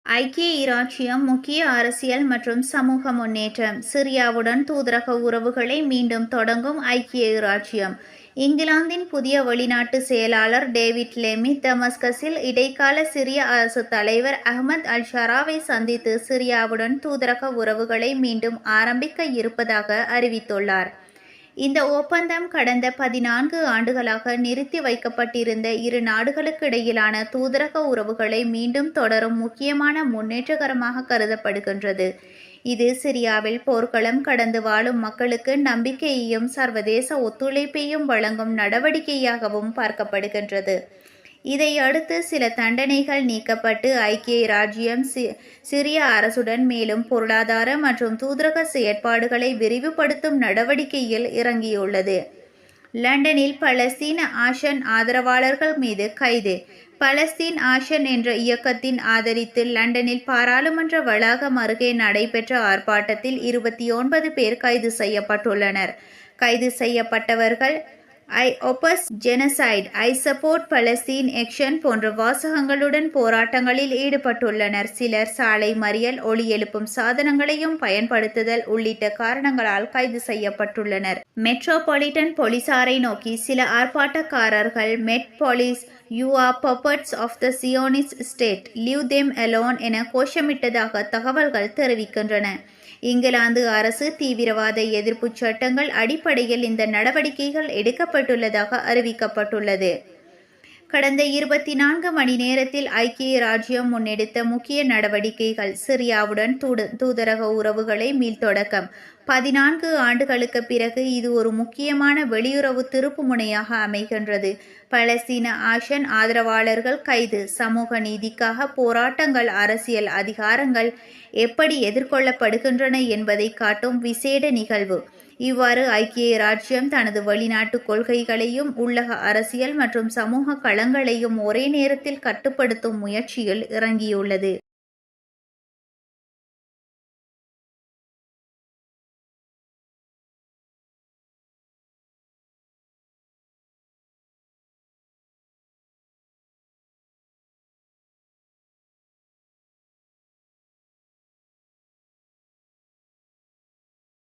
ஐக்கிய இராச்சியம் முக்கிய அரசியல் மற்றும் சமூக முன்னேற்றம். சிரியாவுடன் தூதரக உறவுகளை மீண்டும் தொடங்கும் ஐக்கிய இராச்சியம். இங்கிலாந்தின் புதிய வெளிநாட்டு செயலாளர் டேவிட் லெமி தமஸ்கஸில் இடைக்கால சிரிய அரசு தலைவர் அஹ்மத் அல்-ஷராவை சந்தித்து சிரியாவுடன் தூதரக உறவுகளை மீண்டும் ஆரம்பிக்க இருப்பதாக அறிவித்துள்ளார். இந்த ஒப்பந்தம் கடந்த 14 ஆண்டுகளாக நிறுத்தி வைக்கப்பட்டிருந்த இரு நாடுகளுக்கிடையிலான தூதரக உறவுகளை மீண்டும் தொடரும் முக்கியமான முன்னேற்றகரமாக கருதப்படுகின்றது. இது சிரியாவில் போர்க்களம் கடந்து வாழும் மக்களுக்கு நம்பிக்கையையும் சர்வதேச ஒத்துழைப்பையும் வழங்கும் நடவடிக்கையாகவும் பார்க்கப்படுகின்றது. இதையடுத்து சில தண்டனைகள் நீக்கப்பட்டு ஐக்கிய இராச்சியம் சிரிய அரசுடன் மேலும் பொருளாதார மற்றும் தூதரக செயற்பாடுகளை விரிவுபடுத்தும் நடவடிக்கையில் இறங்கியுள்ளது. லண்டனில் பலஸ்தீன ஆஷன் ஆதரவாளர்கள் மீது கைது. பலஸ்தீன் ஆஷன் என்ற இயக்கத்தின் ஆதரித்து லண்டனில் பாராளுமன்ற வளாகம் அருகே நடைபெற்ற ஆர்ப்பாட்டத்தில் 29 பேர் கைது செய்யப்பட்டுள்ளனர். கைது செய்யப்பட்டவர்கள் I oppose genocide, I support Palestine action போன்ற வாசகங்களுடன் போராட்டங்களில் ஈடுபட்டுள்ளனர். சிலர் சாலை மறியல், ஒலி எழுப்பும் சாதனங்களையும் பயன்படுத்துதல் உள்ளிட்ட காரணங்களால் கைது செய்யப்பட்டுள்ளனர். மெட்ரோபாலிட்டன் போலீசாரை நோக்கி சில ஆர்ப்பாட்டக்காரர்கள் met police, you are puppets of the Zionist state, leave them alone என கோஷமிட்டதாக தகவல்கள் தெரிவிக்கின்றன. இங்கிலாந்து அரசு தீவிரவாத எதிர்ப்பு சட்டங்கள் அடிப்படையில் இந்த நடவடிக்கைகள் எடுக்கப்பட்டுள்ளதாக அறிவிக்கப்பட்டுள்ளது. கடந்த 24 மணி நேரத்தில் ஐக்கிய இராச்சியம் முன்னெடுத்த முக்கிய நடவடிக்கைகள். சிரியாவுடன் தூதரக உறவுகளை மீள்தொடக்கம். 14 ஆண்டுகளுக்கு பிறகு இது ஒரு முக்கியமான வெளியுறவு திருப்புமுனையாக அமைகின்றது. பலஸ்தீன ஆஷன் ஆதரவாளர்கள் கைது. சமூக நீதிக்காக போராட்டங்கள். அரசியல் அதிகாரங்கள் எப்படி எதிர்கொள்ளப்படுகின்றன என்பதை காட்டும் விசேட நிகழ்வு. இவ்வாறு ஐக்கிய இராச்சியம் தனது வெளிநாட்டு கொள்கைகளையும் உள்ளக அரசியல் மற்றும் சமூக களங்களையும் ஒரே நேரத்தில் கட்டுப்படுத்தும் முயற்சியில் இறங்கியுள்ளது.